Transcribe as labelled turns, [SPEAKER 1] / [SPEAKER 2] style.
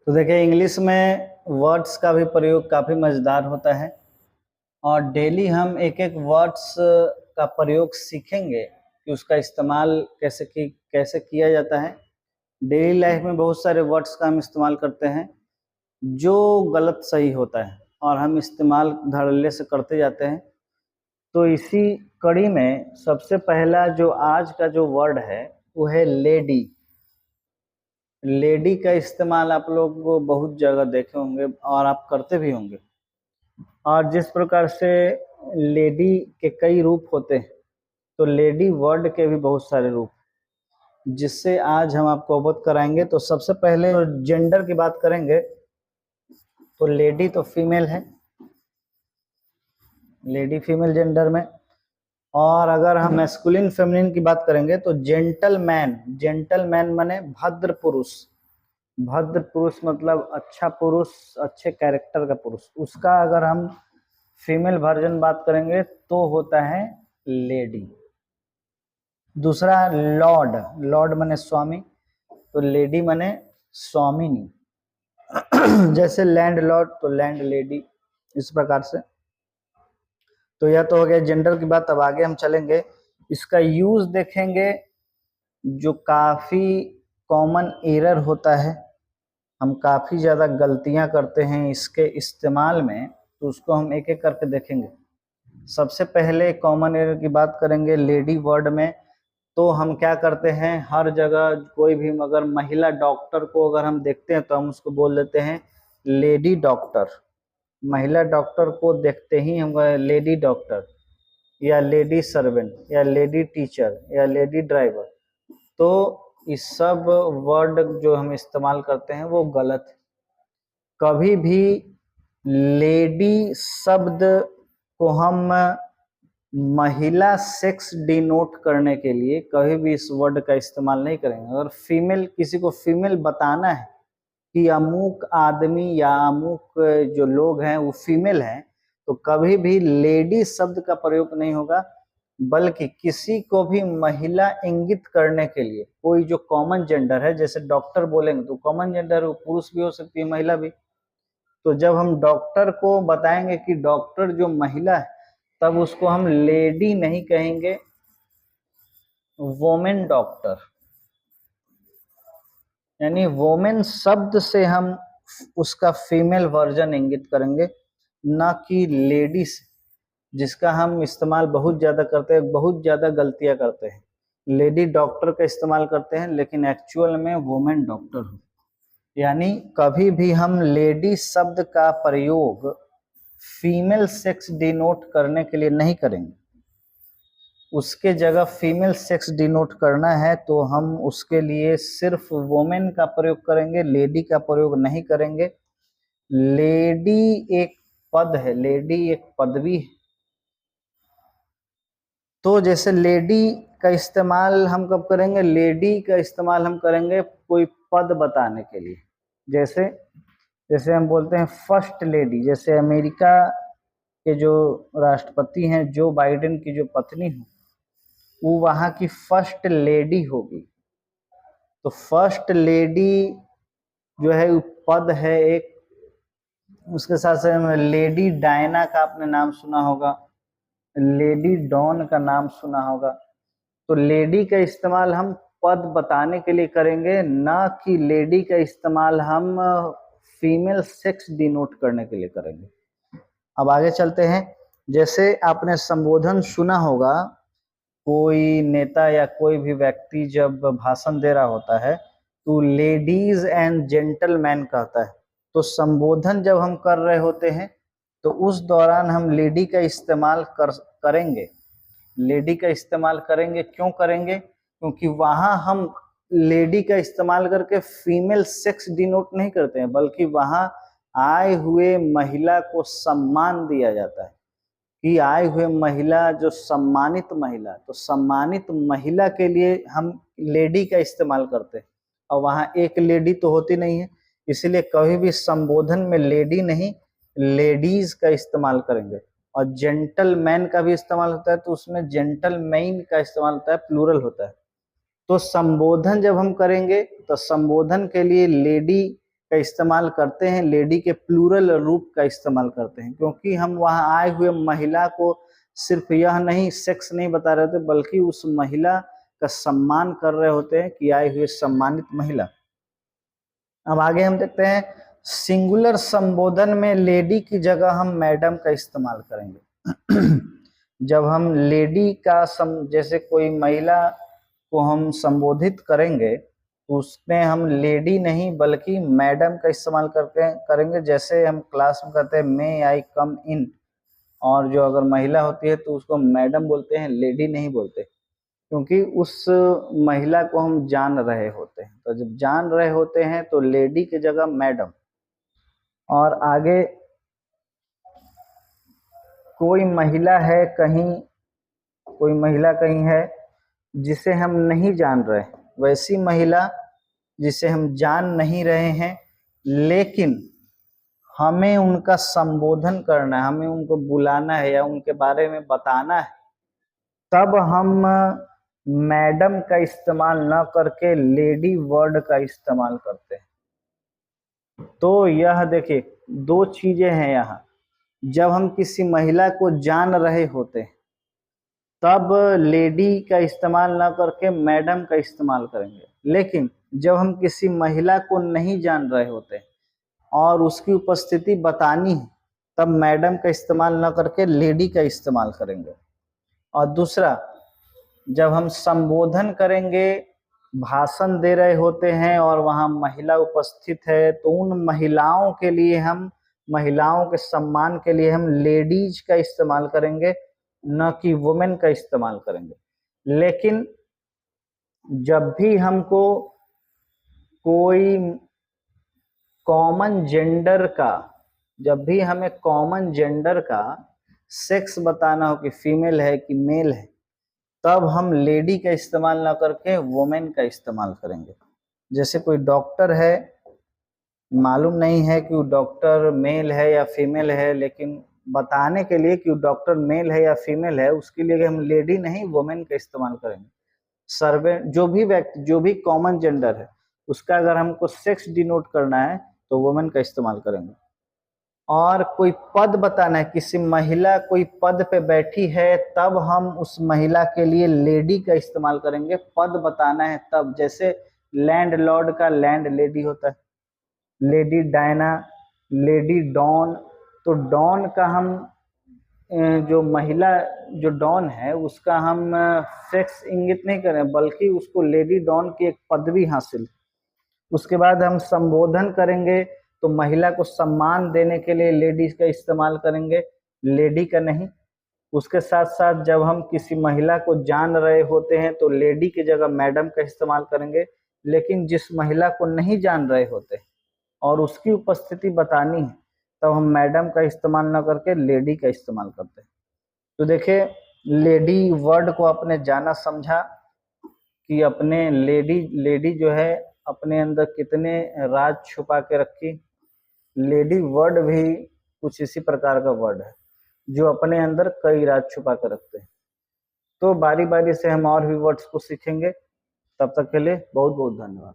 [SPEAKER 1] तो देखिए, इंग्लिश में वर्ड्स का भी प्रयोग काफ़ी मज़ेदार होता है और डेली हम एक एक वर्ड्स का प्रयोग सीखेंगे कि उसका इस्तेमाल कैसे किया जाता है। डेली लाइफ में बहुत सारे वर्ड्स का हम इस्तेमाल करते हैं जो गलत सही होता है और हम इस्तेमाल धड़ल्ले से करते जाते हैं। तो इसी कड़ी में सबसे पहला जो आज का जो वर्ड है वो है लेडी। लेडी का इस्तेमाल आप लोग को बहुत जगह देखे होंगे और आप करते भी होंगे। और जिस प्रकार से लेडी के कई रूप होते हैं, तो लेडी वर्ड के भी बहुत सारे रूप, जिससे आज हम आपको अवगत कराएंगे। तो सबसे पहले जेंडर की बात करेंगे तो लेडी तो फीमेल है, लेडी फीमेल जेंडर में। और अगर हम मैस्कुलिन फेमिनिन की बात करेंगे तो जेंटलमैन, जेंटलमैन माने भद्र पुरुष। भद्र पुरुष मतलब अच्छा पुरुष, अच्छे कैरेक्टर का पुरुष। उसका अगर हम फीमेल वर्जन बात करेंगे तो होता है लेडी। दूसरा लॉर्ड, लॉर्ड माने स्वामी, तो लेडी माने स्वामिनी। जैसे लैंड लॉर्ड तो लैंड लेडी, इस प्रकार से। तो यह तो हो गया जेंडर की बात। अब आगे हम चलेंगे, इसका यूज देखेंगे जो काफी कॉमन एरर होता है, हम काफी ज्यादा गलतियां करते हैं इसके इस्तेमाल में, तो उसको हम एक एक करके देखेंगे। सबसे पहले कॉमन एरर की बात करेंगे लेडी वर्ड में। तो हम क्या करते हैं, हर जगह कोई भी अगर महिला डॉक्टर को अगर हम देखते हैं तो हम उसको बोल देते हैं लेडी डॉक्टर। महिला डॉक्टर को देखते ही हम लेडी डॉक्टर या लेडी सर्वेंट या लेडी टीचर या लेडी ड्राइवर। तो इस सब वर्ड जो हम इस्तेमाल करते हैं वो गलत है। कभी भी लेडी शब्द को हम महिला सेक्स डिनोट करने के लिए कभी भी इस वर्ड का इस्तेमाल नहीं करेंगे। अगर फीमेल, किसी को फीमेल बताना है कि अमुक आदमी या अमुक जो लोग हैं वो फीमेल हैं, तो कभी भी लेडी शब्द का प्रयोग नहीं होगा, बल्कि किसी को भी महिला इंगित करने के लिए कोई जो कॉमन जेंडर है, जैसे डॉक्टर बोलेंगे तो कॉमन जेंडर वो पुरुष भी हो सकती है, महिला भी। तो जब हम डॉक्टर को बताएंगे कि डॉक्टर जो महिला है, तब उसको हम लेडी नहीं कहेंगे, वोमेन डॉक्टर। यानी वोमेन शब्द से हम उसका फीमेल वर्जन इंगित करेंगे, ना कि लेडी से, जिसका हम इस्तेमाल बहुत ज्यादा करते हैं, बहुत ज्यादा गलतियां करते हैं। लेडी डॉक्टर का इस्तेमाल करते हैं लेकिन एक्चुअल में वोमेन डॉक्टर हो। यानी कभी भी हम लेडी शब्द का प्रयोग फीमेल सेक्स डिनोट करने के लिए नहीं करेंगे। उसके जगह फीमेल सेक्स डिनोट करना है तो हम उसके लिए सिर्फ वोमेन का प्रयोग करेंगे, लेडी का प्रयोग नहीं करेंगे। लेडी एक पद है, लेडी एक पदवी है। तो जैसे लेडी का इस्तेमाल हम कब करेंगे, लेडी का इस्तेमाल हम करेंगे कोई पद बताने के लिए। जैसे जैसे हम बोलते हैं फर्स्ट लेडी, जैसे अमेरिका के जो राष्ट्रपति हैं, जो बाइडेन की जो पत्नी हो, वो वहां की फर्स्ट लेडी होगी। तो फर्स्ट लेडी जो है वो पद है एक। उसके साथ साथ लेडी डायना का आपने नाम सुना होगा, लेडी डॉन का नाम सुना होगा। तो लेडी का इस्तेमाल हम पद बताने के लिए करेंगे, ना कि लेडी का इस्तेमाल हम फीमेल सेक्स डिनोट करने के लिए करेंगे। अब आगे चलते हैं। जैसे आपने संबोधन सुना होगा, कोई नेता या कोई भी व्यक्ति जब भाषण दे रहा होता है तो लेडीज एंड जेंटलमैन कहता है। तो संबोधन जब हम कर रहे होते हैं तो उस दौरान हम लेडी का इस्तेमाल करेंगे। लेडी का इस्तेमाल करेंगे, क्यों करेंगे? क्योंकि वहां हम लेडी का इस्तेमाल करके फीमेल सेक्स डिनोट नहीं करते हैं, बल्कि वहां आए हुए महिला को सम्मान दिया जाता है कि आए हुए महिला जो सम्मानित महिला, तो सम्मानित महिला के लिए हम लेडी का इस्तेमाल करते हैं। और वहां एक लेडी तो होती नहीं है, इसलिए कभी भी संबोधन में लेडी नहीं, लेडीज का इस्तेमाल करेंगे। और जेंटलमैन का भी इस्तेमाल होता है तो उसमें जेंटलमैन का इस्तेमाल होता है, प्लूरल होता है। तो संबोधन जब हम करेंगे तो संबोधन के लिए लेडी का इस्तेमाल करते हैं, लेडी के प्लूरल रूप का इस्तेमाल करते हैं, क्योंकि हम वहां आए हुए महिला को सिर्फ यह नहीं सेक्स नहीं बता रहे होते, बल्कि उस महिला का सम्मान कर रहे होते हैं कि आई हुई सम्मानित महिला। अब आगे हम देखते हैं सिंगुलर संबोधन में लेडी की जगह हम मैडम का इस्तेमाल करेंगे। जब हम लेडी का जैसे कोई महिला को हम संबोधित करेंगे तो उसमें हम लेडी नहीं बल्कि मैडम का इस्तेमाल करेंगे। जैसे हम क्लास में कहते हैं मे आई कम इन, और जो अगर महिला होती है तो उसको मैडम बोलते हैं, लेडी नहीं बोलते, क्योंकि उस महिला को हम जान रहे होते हैं। तो जब जान रहे होते हैं तो लेडी की जगह मैडम। और आगे कोई महिला कहीं है जिसे हम नहीं जान रहे, वैसी महिला जिसे हम जान नहीं रहे हैं लेकिन हमें उनका संबोधन करना है, हमें उनको बुलाना है या उनके बारे में बताना है, तब हम मैडम का इस्तेमाल न करके लेडी वर्ड का इस्तेमाल करते हैं। तो यह देखिए दो चीजें हैं यहाँ। जब हम किसी महिला को जान रहे होते हैं तब लेडी का इस्तेमाल न करके मैडम का इस्तेमाल करेंगे, लेकिन जब हम किसी महिला को नहीं जान रहे होते और उसकी उपस्थिति बतानी है तब मैडम का इस्तेमाल न करके लेडी का इस्तेमाल करेंगे। और दूसरा, जब हम संबोधन करेंगे, भाषण दे रहे होते हैं और वहां महिला उपस्थित है तो उन महिलाओं के लिए हम, महिलाओं के सम्मान के लिए हम लेडीज का इस्तेमाल करेंगे, न कि वुमेन का इस्तेमाल करेंगे। लेकिन जब भी हमको कोई कॉमन जेंडर का, जब भी हमें कॉमन जेंडर का सेक्स बताना हो कि फीमेल है कि मेल है, तब हम लेडी का इस्तेमाल ना करके वुमेन का इस्तेमाल करेंगे। जैसे कोई डॉक्टर है, मालूम नहीं है कि वो डॉक्टर मेल है या फीमेल है, लेकिन बताने के लिए कि वो डॉक्टर मेल है या फीमेल है, उसके लिए हम लेडी नहीं वुमेन का इस्तेमाल करेंगे। सर्वेंट, जो भी व्यक्ति, जो भी कॉमन जेंडर है, उसका अगर हमको सेक्स डिनोट करना है तो वुमेन का इस्तेमाल करेंगे। और कोई पद बताना है, किसी महिला कोई पद पे बैठी है, तब हम उस महिला के लिए लेडी का इस्तेमाल करेंगे। पद बताना है तब, जैसे लैंड लॉर्ड का लैंड लेडी होता है, लेडी डायना, लेडी डॉन। तो डॉन का हम जो महिला जो डॉन है उसका हम सेक्स इंगित नहीं करें, बल्कि उसको लेडी डॉन की एक पदवी हासिल। उसके बाद हम संबोधन करेंगे तो महिला को सम्मान देने के लिए लेडीज का इस्तेमाल करेंगे, लेडी का नहीं। उसके साथ साथ जब हम किसी महिला को जान रहे होते हैं तो लेडी की जगह मैडम का इस्तेमाल करेंगे, लेकिन जिस महिला को नहीं जान रहे होते और उसकी उपस्थिति बतानी है तब हम मैडम का इस्तेमाल न करके लेडी का इस्तेमाल करते हैं। तो देखिए लेडी वर्ड को आपने जाना समझा कि अपने लेडी जो है अपने अंदर कितने राज छुपा के रखी। लेडी वर्ड भी कुछ इसी प्रकार का वर्ड है जो अपने अंदर कई राज छुपा कर रखते हैं। तो बारी बारी से हम और भी वर्ड्स को सीखेंगे। तब तक के लिए बहुत बहुत धन्यवाद।